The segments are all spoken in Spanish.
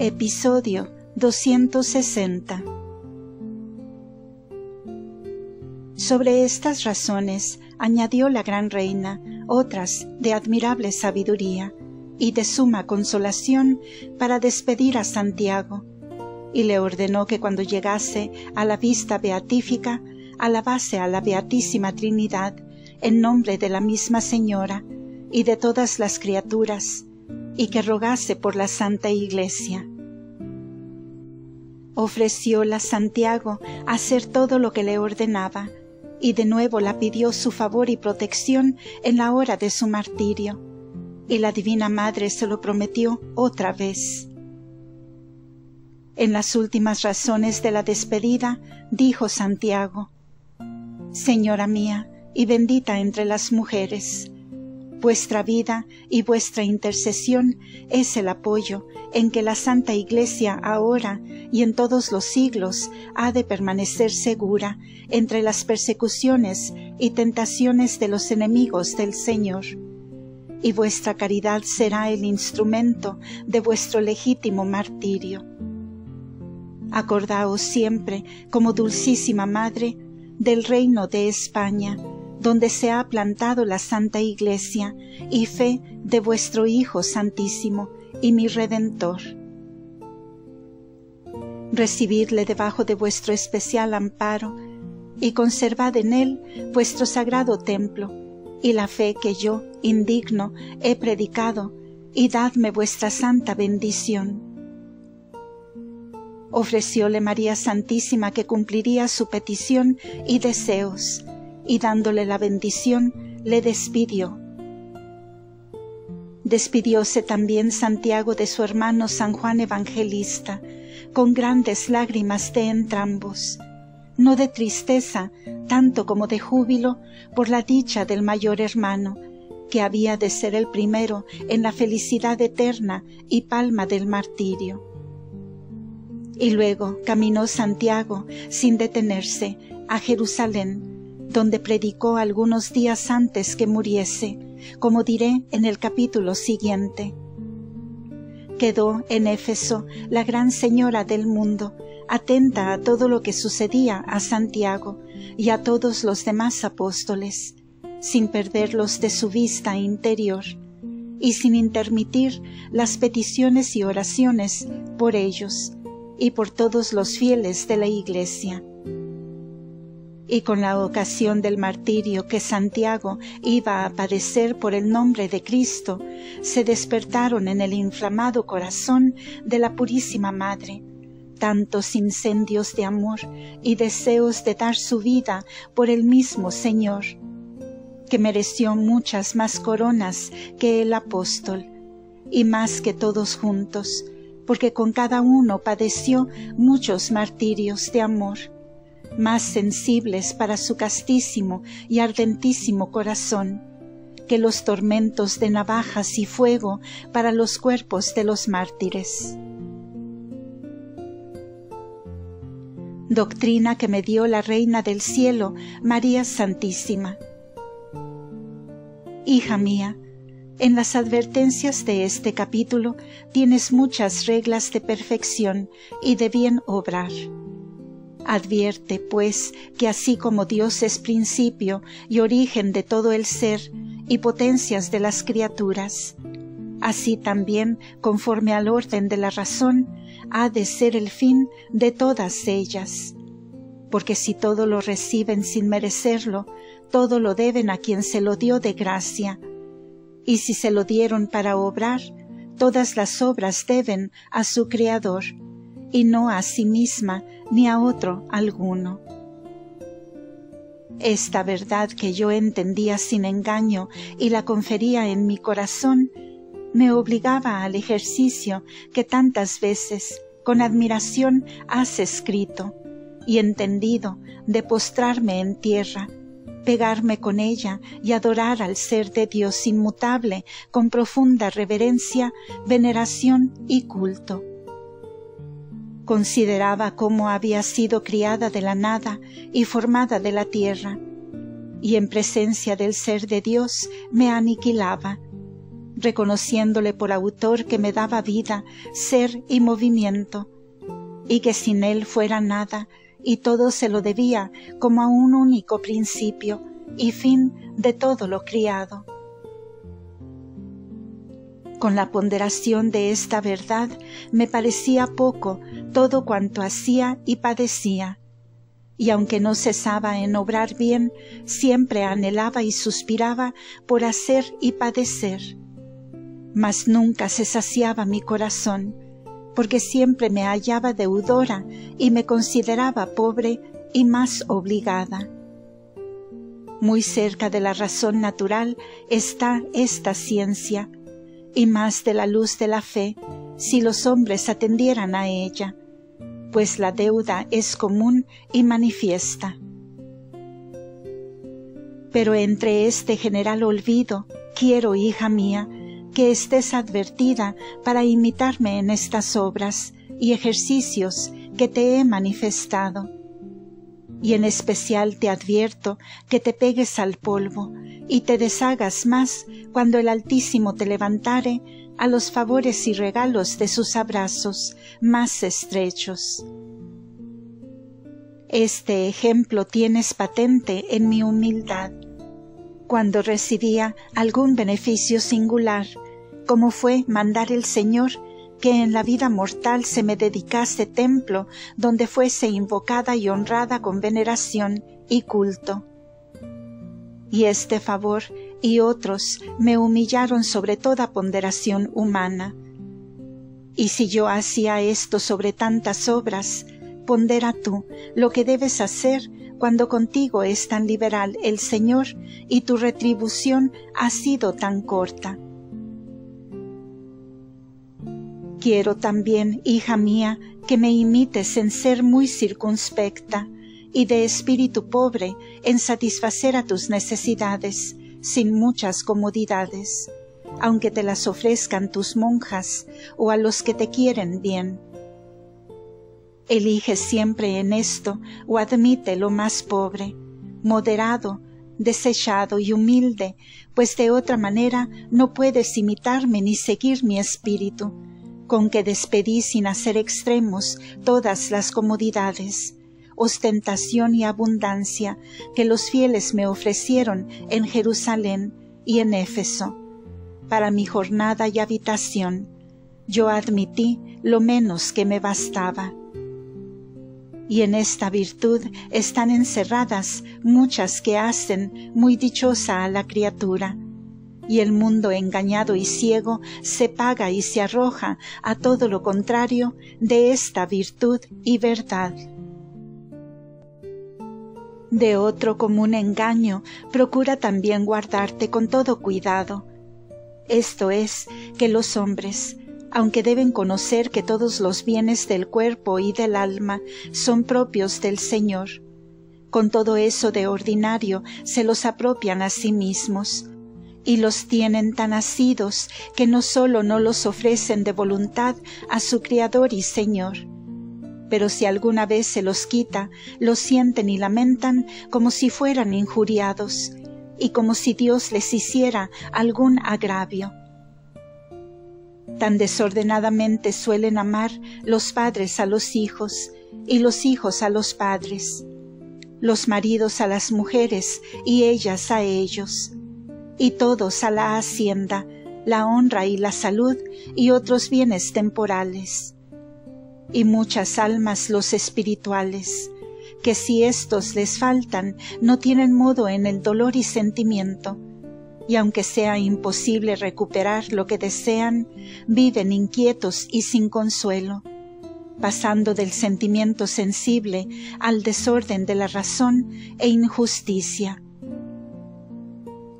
Episodio 260. Sobre estas razones añadió la gran reina otras de admirable sabiduría y de suma consolación para despedir a Santiago, y le ordenó que cuando llegase a la vista beatífica alabase a la Beatísima Trinidad en nombre de la misma Señora y de todas las criaturas, y que rogase por la Santa Iglesia. Ofrecióla Santiago a hacer todo lo que le ordenaba, y de nuevo la pidió su favor y protección en la hora de su martirio, y la Divina Madre se lo prometió otra vez. En las últimas razones de la despedida, dijo Santiago: Señora mía, y bendita entre las mujeres, vuestra vida y vuestra intercesión es el apoyo en que la Santa Iglesia ahora y en todos los siglos ha de permanecer segura entre las persecuciones y tentaciones de los enemigos del Señor, y vuestra caridad será el instrumento de vuestro legítimo martirio. Acordaos siempre, como dulcísima Madre, del reino de España, donde se ha plantado la Santa Iglesia, y fe de vuestro Hijo Santísimo y mi Redentor. Recibidle debajo de vuestro especial amparo, y conservad en él vuestro sagrado templo, y la fe que yo, indigno, he predicado, y dadme vuestra santa bendición. Ofrecióle María Santísima que cumpliría su petición y deseos, y dándole la bendición, le despidió. Despidióse también Santiago de su hermano San Juan Evangelista, con grandes lágrimas de entrambos, no de tristeza, tanto como de júbilo, por la dicha del mayor hermano, que había de ser el primero en la felicidad eterna y palma del martirio. Y luego caminó Santiago, sin detenerse, a Jerusalén, donde predicó algunos días antes que muriese, como diré en el capítulo siguiente. Quedó en Éfeso la gran señora del mundo, atenta a todo lo que sucedía a Santiago y a todos los demás apóstoles, sin perderlos de su vista interior, y sin intermitir las peticiones y oraciones por ellos y por todos los fieles de la Iglesia. Y con la ocasión del martirio que Santiago iba a padecer por el nombre de Cristo, se despertaron en el inflamado corazón de la Purísima Madre tantos incendios de amor y deseos de dar su vida por el mismo Señor, que mereció muchas más coronas que el apóstol, y más que todos juntos, porque con cada uno padeció muchos martirios de amor, más sensibles para su castísimo y ardentísimo corazón, que los tormentos de navajas y fuego para los cuerpos de los mártires. Doctrina que me dio la Reina del Cielo, María Santísima. Hija mía, en las advertencias de este capítulo tienes muchas reglas de perfección y de bien obrar. Advierte, pues, que así como Dios es principio y origen de todo el ser y potencias de las criaturas, así también, conforme al orden de la razón, ha de ser el fin de todas ellas. Porque si todo lo reciben sin merecerlo, todo lo deben a quien se lo dio de gracia. Y si se lo dieron para obrar, todas las obras deben a su Creador, y no a sí misma ni a otro alguno. Esta verdad que yo entendía sin engaño y la confería en mi corazón, me obligaba al ejercicio que tantas veces con admiración has escrito y entendido de postrarme en tierra, pegarme con ella y adorar al ser de Dios inmutable con profunda reverencia, veneración y culto. Consideraba cómo había sido criada de la nada y formada de la tierra, y en presencia del ser de Dios me aniquilaba, reconociéndole por autor que me daba vida, ser y movimiento, y que sin él fuera nada, y todo se lo debía como a un único principio y fin de todo lo criado. Con la ponderación de esta verdad me parecía poco todo cuanto hacía y padecía, y aunque no cesaba en obrar bien, siempre anhelaba y suspiraba por hacer y padecer. Mas nunca se saciaba mi corazón, porque siempre me hallaba deudora y me consideraba pobre y más obligada. Muy cerca de la razón natural está esta ciencia, y más de la luz de la fe, si los hombres atendieran a ella, pues la deuda es común y manifiesta. Pero entre este general olvido, quiero, hija mía, que estés advertida para imitarme en estas obras y ejercicios que te he manifestado. Y en especial te advierto que te pegues al polvo y te deshagas más cuando el Altísimo te levantare a los favores y regalos de sus abrazos más estrechos. Este ejemplo tienes patente en mi humildad, cuando recibía algún beneficio singular, como fue mandar el Señor que en la vida mortal se me dedicase templo donde fuese invocada y honrada con veneración y culto. Y este favor y otros me humillaron sobre toda ponderación humana. Y si yo hacía esto sobre tantas obras, pondera tú lo que debes hacer cuando contigo es tan liberal el Señor y tu retribución ha sido tan corta. Quiero también, hija mía, que me imites en ser muy circunspecta y de espíritu pobre en satisfacer a tus necesidades, sin muchas comodidades, aunque te las ofrezcan tus monjas o a los que te quieren bien. Elige siempre en esto o admite lo más pobre, moderado, desechado y humilde, pues de otra manera no puedes imitarme ni seguir mi espíritu, con que despedí sin hacer extremos todas las comodidades, ostentación y abundancia que los fieles me ofrecieron en Jerusalén y en Éfeso. Para mi jornada y habitación, yo admití lo menos que me bastaba. Y en esta virtud están encerradas muchas que hacen muy dichosa a la criatura, y el mundo engañado y ciego se paga y se arroja a todo lo contrario de esta virtud y verdad. De otro común engaño procura también guardarte con todo cuidado. Esto es, que los hombres, aunque deben conocer que todos los bienes del cuerpo y del alma son propios del Señor, con todo eso de ordinario se los apropian a sí mismos, y los tienen tan asidos que no sólo no los ofrecen de voluntad a su Criador y Señor, pero si alguna vez se los quita, los sienten y lamentan como si fueran injuriados, y como si Dios les hiciera algún agravio. Tan desordenadamente suelen amar los padres a los hijos, y los hijos a los padres, los maridos a las mujeres, y ellas a ellos, y todos a la hacienda, la honra y la salud, y otros bienes temporales. Y muchas almas los espirituales, que si éstos les faltan, no tienen modo en el dolor y sentimiento, y aunque sea imposible recuperar lo que desean, viven inquietos y sin consuelo, pasando del sentimiento sensible al desorden de la razón e injusticia.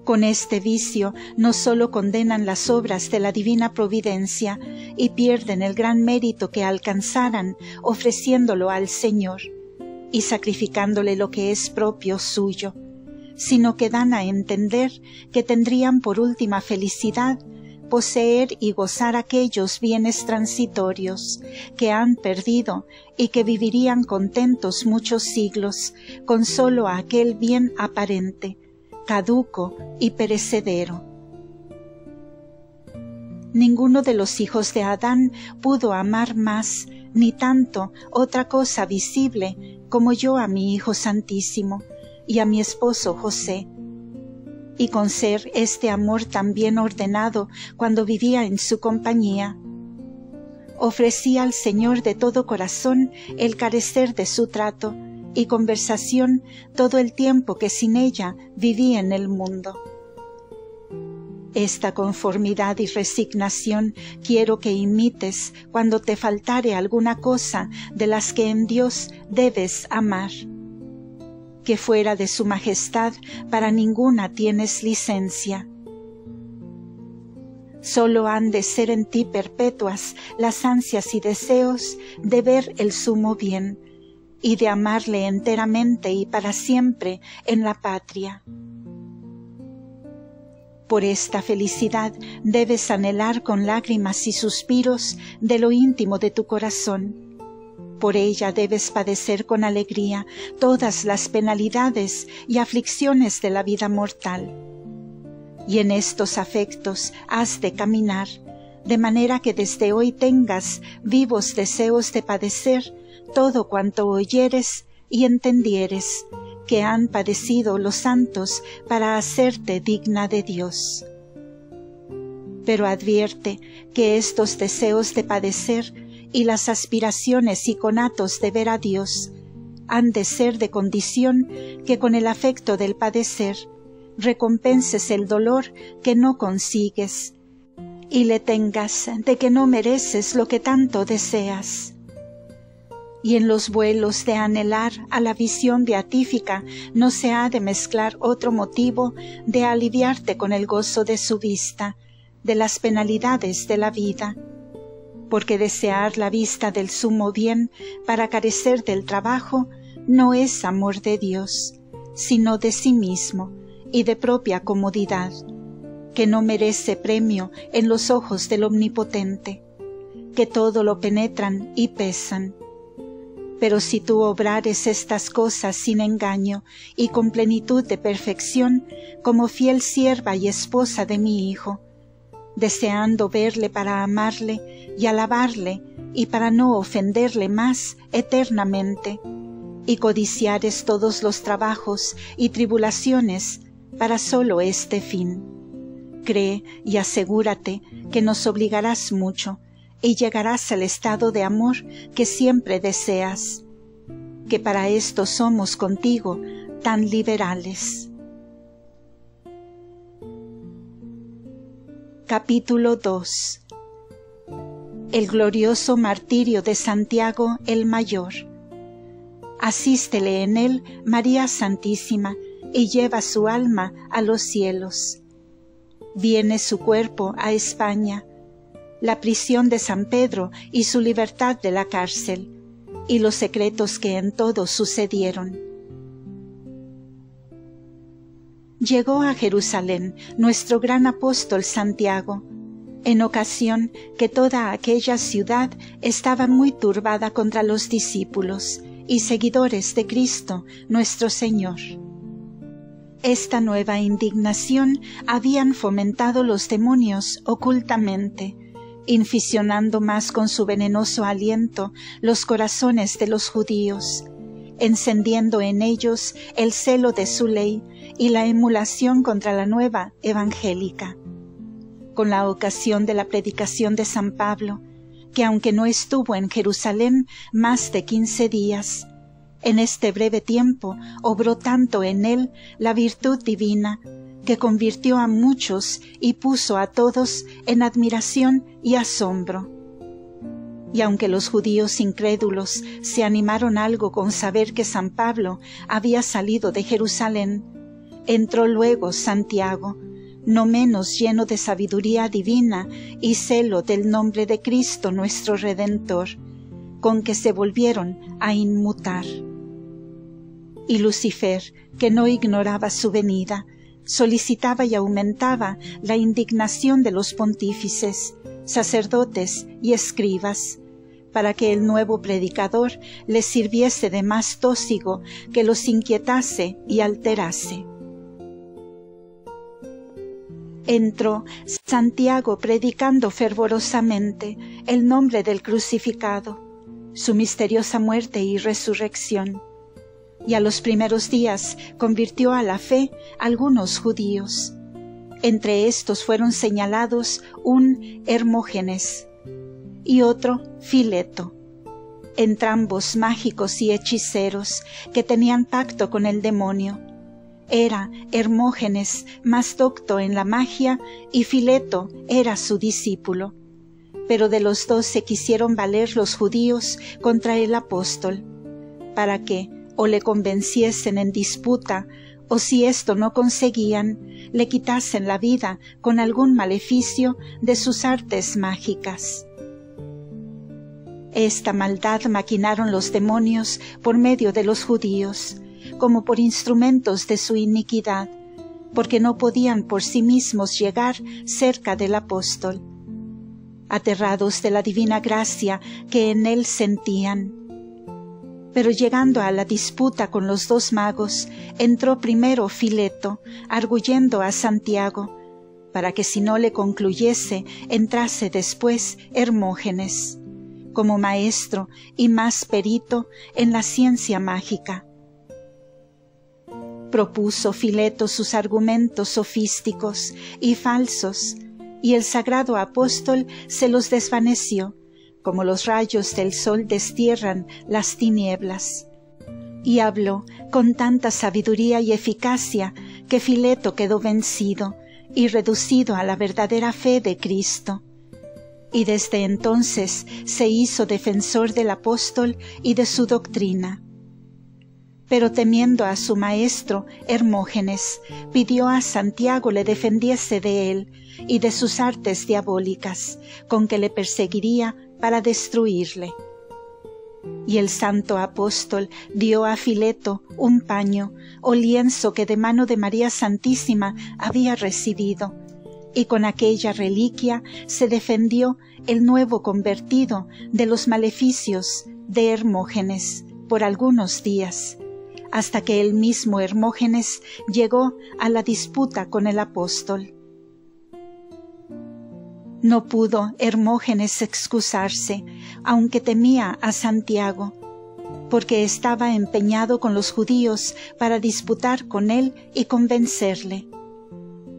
Con este vicio no sólo condenan las obras de la divina providencia y pierden el gran mérito que alcanzaran ofreciéndolo al Señor y sacrificándole lo que es propio suyo, sino que dan a entender que tendrían por última felicidad poseer y gozar aquellos bienes transitorios que han perdido y que vivirían contentos muchos siglos con sólo aquel bien aparente, caduco y perecedero. Ninguno de los hijos de Adán pudo amar más, ni tanto otra cosa visible como yo a mi Hijo Santísimo y a mi esposo José. Y con ser este amor tan bien ordenado cuando vivía en su compañía, ofrecí al Señor de todo corazón el carecer de su trato y conversación todo el tiempo que sin ella viví en el mundo. Esta conformidad y resignación quiero que imites cuando te faltare alguna cosa de las que en Dios debes amar. Que fuera de su majestad para ninguna tienes licencia. Solo han de ser en ti perpetuas las ansias y deseos de ver el sumo bien y de amarle enteramente y para siempre en la patria. Por esta felicidad debes anhelar con lágrimas y suspiros de lo íntimo de tu corazón. Por ella debes padecer con alegría todas las penalidades y aflicciones de la vida mortal. Y en estos afectos has de caminar, de manera que desde hoy tengas vivos deseos de padecer todo cuanto oyeres y entendieres, que han padecido los santos para hacerte digna de Dios. Pero advierte que estos deseos de padecer y las aspiraciones y conatos de ver a Dios han de ser de condición que con el afecto del padecer recompenses el dolor que no consigues y le tengas de que no mereces lo que tanto deseas. Y en los vuelos de anhelar a la visión beatífica no se ha de mezclar otro motivo de aliviarte con el gozo de su vista, de las penalidades de la vida, porque desear la vista del sumo bien para carecer del trabajo no es amor de Dios, sino de sí mismo y de propia comodidad, que no merece premio en los ojos del Omnipotente, que todo lo penetran y pesan. Pero si tú obrares estas cosas sin engaño y con plenitud de perfección, como fiel sierva y esposa de mi Hijo, deseando verle para amarle y alabarle y para no ofenderle más eternamente, y codiciares todos los trabajos y tribulaciones para solo este fin. Cree y asegúrate que nos obligarás mucho y llegarás al estado de amor que siempre deseas, que para esto somos contigo tan liberales. Capítulo 2. El glorioso martirio de Santiago el Mayor. Asístele en él María Santísima y lleva su alma a los cielos. Viene su cuerpo a España, la prisión de San Pedro y su libertad de la cárcel, y los secretos que en todo sucedieron. Llegó a Jerusalén nuestro gran apóstol Santiago, en ocasión que toda aquella ciudad estaba muy turbada contra los discípulos y seguidores de Cristo nuestro Señor. Esta nueva indignación habían fomentado los demonios ocultamente, inficionando más con su venenoso aliento los corazones de los judíos, encendiendo en ellos el celo de su ley y la emulación contra la nueva evangélica. Con la ocasión de la predicación de San Pablo, que aunque no estuvo en Jerusalén más de 15 días, en este breve tiempo obró tanto en él la virtud divina, que convirtió a muchos y puso a todos en admiración y asombro. Y aunque los judíos incrédulos se animaron algo con saber que San Pablo había salido de Jerusalén, entró luego Santiago, no menos lleno de sabiduría divina y celo del nombre de Cristo nuestro Redentor, con que se volvieron a inmutar. Y Lucifer, que no ignoraba su venida, solicitaba y aumentaba la indignación de los pontífices, sacerdotes y escribas, para que el nuevo predicador les sirviese de más tósigo que los inquietase y alterase. entró Santiago predicando fervorosamente el nombre del crucificado, su misteriosa muerte y resurrección, y a los primeros días convirtió a la fe algunos judíos. Entre estos fueron señalados un Hermógenes y otro Fileto, entrambos mágicos y hechiceros que tenían pacto con el demonio. Era Hermógenes más docto en la magia y Fileto era su discípulo. Pero de los dos se quisieron valer los judíos contra el apóstol, para que o le convenciesen en disputa, o si esto no conseguían, le quitasen la vida con algún maleficio de sus artes mágicas. Esta maldad maquinaron los demonios por medio de los judíos, como por instrumentos de su iniquidad, porque no podían por sí mismos llegar cerca del apóstol, aterrados de la divina gracia que en él sentían. Pero llegando a la disputa con los dos magos, entró primero Fileto, arguyendo a Santiago, para que si no le concluyese, entrase después Hermógenes, como maestro y más perito en la ciencia mágica. Propuso Fileto sus argumentos sofísticos y falsos, y el sagrado apóstol se los desvaneció, como los rayos del sol destierran las tinieblas. Y habló con tanta sabiduría y eficacia que Fileto quedó vencido y reducido a la verdadera fe de Cristo. Y desde entonces se hizo defensor del apóstol y de su doctrina. Pero temiendo a su maestro, Hermógenes pidió a Santiago le defendiese de él y de sus artes diabólicas, con que le perseguiría para destruirle. Y el santo apóstol dio a Fileto un paño o lienzo que de mano de María Santísima había recibido, y con aquella reliquia se defendió el nuevo convertido de los maleficios de Hermógenes por algunos días, hasta que el mismo Hermógenes llegó a la disputa con el apóstol. No pudo Hermógenes excusarse, aunque temía a Santiago, porque estaba empeñado con los judíos para disputar con él y convencerle.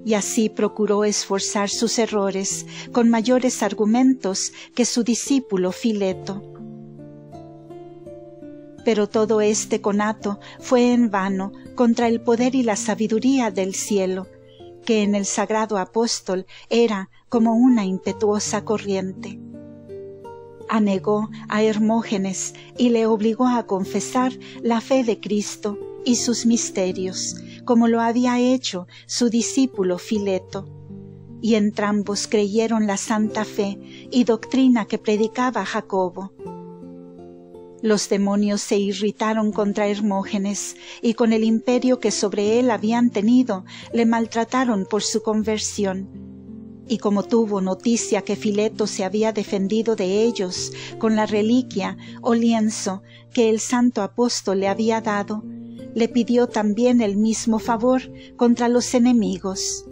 Y así procuró esforzar sus errores con mayores argumentos que su discípulo Fileto. Pero todo este conato fue en vano contra el poder y la sabiduría del cielo, que en el sagrado apóstol era como una impetuosa corriente. Anegó a Hermógenes y le obligó a confesar la fe de Cristo y sus misterios, como lo había hecho su discípulo Fileto, y entrambos creyeron la santa fe y doctrina que predicaba Jacobo. Los demonios se irritaron contra Hermógenes, y con el imperio que sobre él habían tenido, le maltrataron por su conversión. Y como tuvo noticia que Fileto se había defendido de ellos con la reliquia o lienzo que el santo apóstol le había dado, le pidió también el mismo favor contra los enemigos.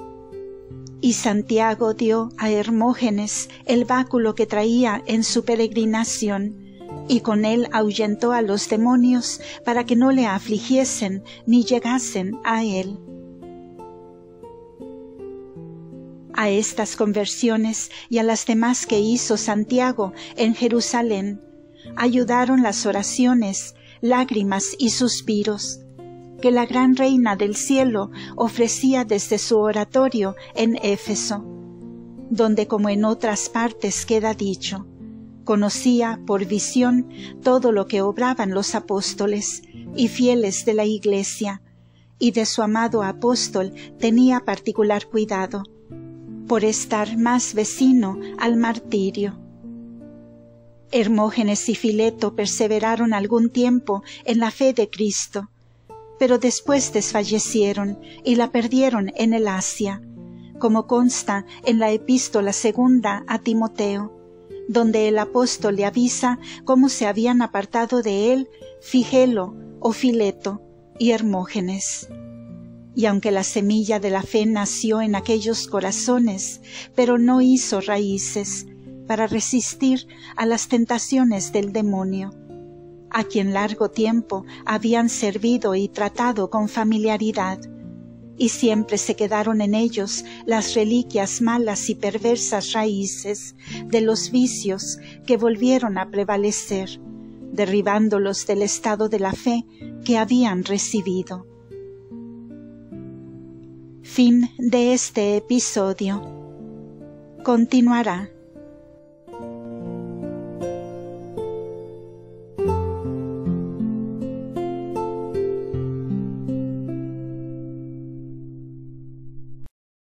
Y Santiago dio a Hermógenes el báculo que traía en su peregrinación, y con él ahuyentó a los demonios para que no le afligiesen ni llegasen a él. A estas conversiones y a las demás que hizo Santiago en Jerusalén, ayudaron las oraciones, lágrimas y suspiros, que la gran reina del cielo ofrecía desde su oratorio en Éfeso, donde como en otras partes queda dicho, conocía por visión todo lo que obraban los apóstoles y fieles de la Iglesia, y de su amado apóstol tenía particular cuidado, por estar más vecino al martirio. Hermógenes y Fileto perseveraron algún tiempo en la fe de Cristo, pero después desfallecieron y la perdieron en el Asia, como consta en la epístola 2 a Timoteo, donde el apóstol le avisa cómo se habían apartado de él Figelo o Fileto y Hermógenes. Y aunque la semilla de la fe nació en aquellos corazones, pero no hizo raíces para resistir a las tentaciones del demonio, a quien largo tiempo habían servido y tratado con familiaridad, y siempre se quedaron en ellos las reliquias malas y perversas raíces de los vicios que volvieron a prevalecer, derribándolos del estado de la fe que habían recibido. Fin de este episodio. Continuará.